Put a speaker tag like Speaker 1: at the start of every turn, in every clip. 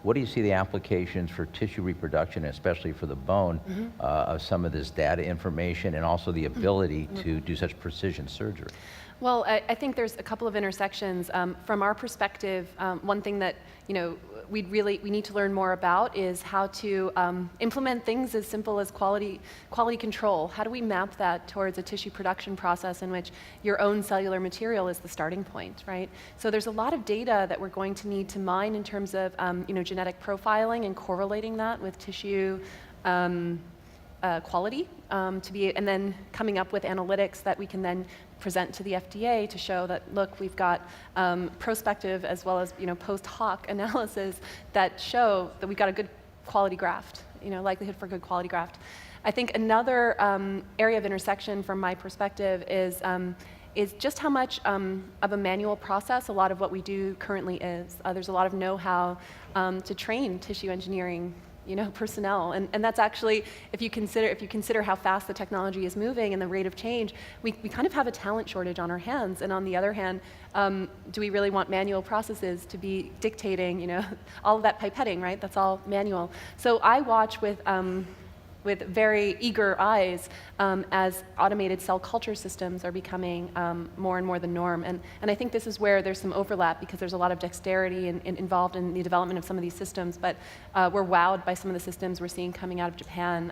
Speaker 1: what do you see the applications for tissue reproduction, especially for the bone, of some of this data information and also the ability to do such precision surgery?
Speaker 2: Well, I think there's a couple of intersections. From our perspective, one thing that we need to learn more about is how to implement things as simple as quality control. How do we map that towards a tissue production process in which your own cellular material is the starting point, right? So there's a lot of data that we're going to need to mine in terms of genetic profiling and correlating that with tissue quality and then coming up with analytics that we can then present to the FDA to show that, look, we've got prospective as well as post hoc analysis that show that we've got a good quality graft, likelihood for good quality graft. I think another area of intersection from my perspective is just how much of a manual process a lot of what we do currently is. There's a lot of know-how to train tissue engineering personnel, and that's actually, if you consider how fast the technology is moving and the rate of change, we kind of have a talent shortage on our hands. And on the other hand, do we really want manual processes to be dictating, all of that pipetting, right? That's all manual. So I watch with very eager eyes as automated cell culture systems are becoming more and more the norm. And I think this is where there's some overlap because there's a lot of dexterity involved in the development of some of these systems, but we're wowed by some of the systems we're seeing coming out of Japan.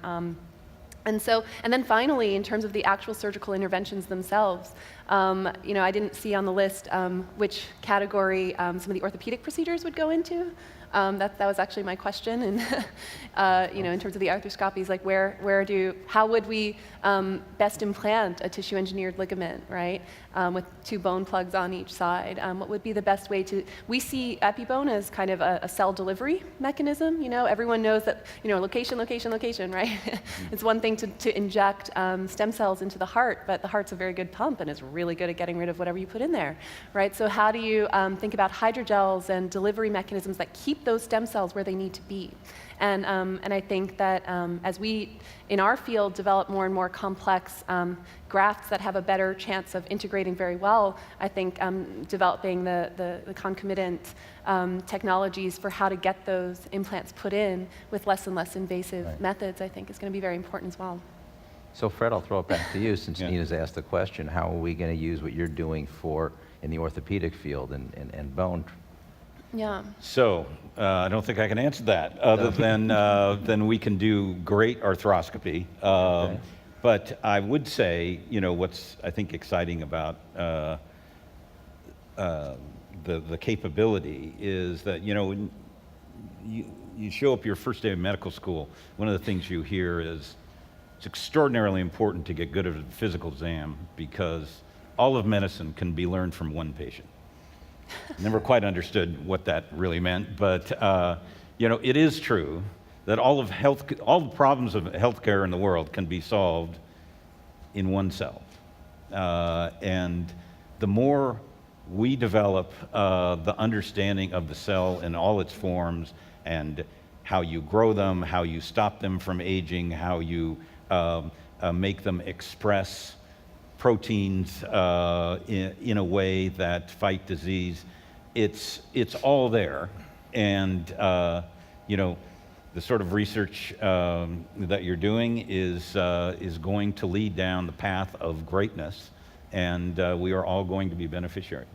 Speaker 2: And then finally, in terms of the actual surgical interventions themselves, I didn't see on the list which category some of the orthopedic procedures would go into. That was actually my question, and in terms of the arthroscopies, like how would we best implant a tissue-engineered ligament, right, with 2 bone plugs on each side? What would be the best way to? We see EpiBone as kind of a cell delivery mechanism. Everyone knows that location, right? It's one thing to inject stem cells into the heart, but the heart's a very good pump and is really good at getting rid of whatever you put in there, right? So how do you think about hydrogels and delivery mechanisms that keep those stem cells where they need to be? And I think that as we, in our field, develop more and more complex grafts that have a better chance of integrating very well, I think developing the concomitant technologies for how to get those implants put in with less and less invasive methods, I think is going to be very important as well.
Speaker 1: So Fred, I'll throw it back to you since Nina's asked the question. How are we going to use what you're doing in the orthopedic field and bone?
Speaker 2: Yeah.
Speaker 3: So I don't think I can answer that other than we can do great arthroscopy.
Speaker 1: Okay.
Speaker 3: But I would say, what's I think exciting about the capability is that, when you show up your first day of medical school, one of the things you hear is it's extraordinarily important to get good at a physical exam because all of medicine can be learned from one patient. Never quite understood what that really meant, but it is true that all the problems of healthcare in the world can be solved in one cell. And the more we develop the understanding of the cell in all its forms and how you grow them, how you stop them from aging, how you make them express proteins in a way that fight disease, it's all there. And the sort of research that you're doing is going to lead down the path of greatness, and we are all going to be beneficiaries.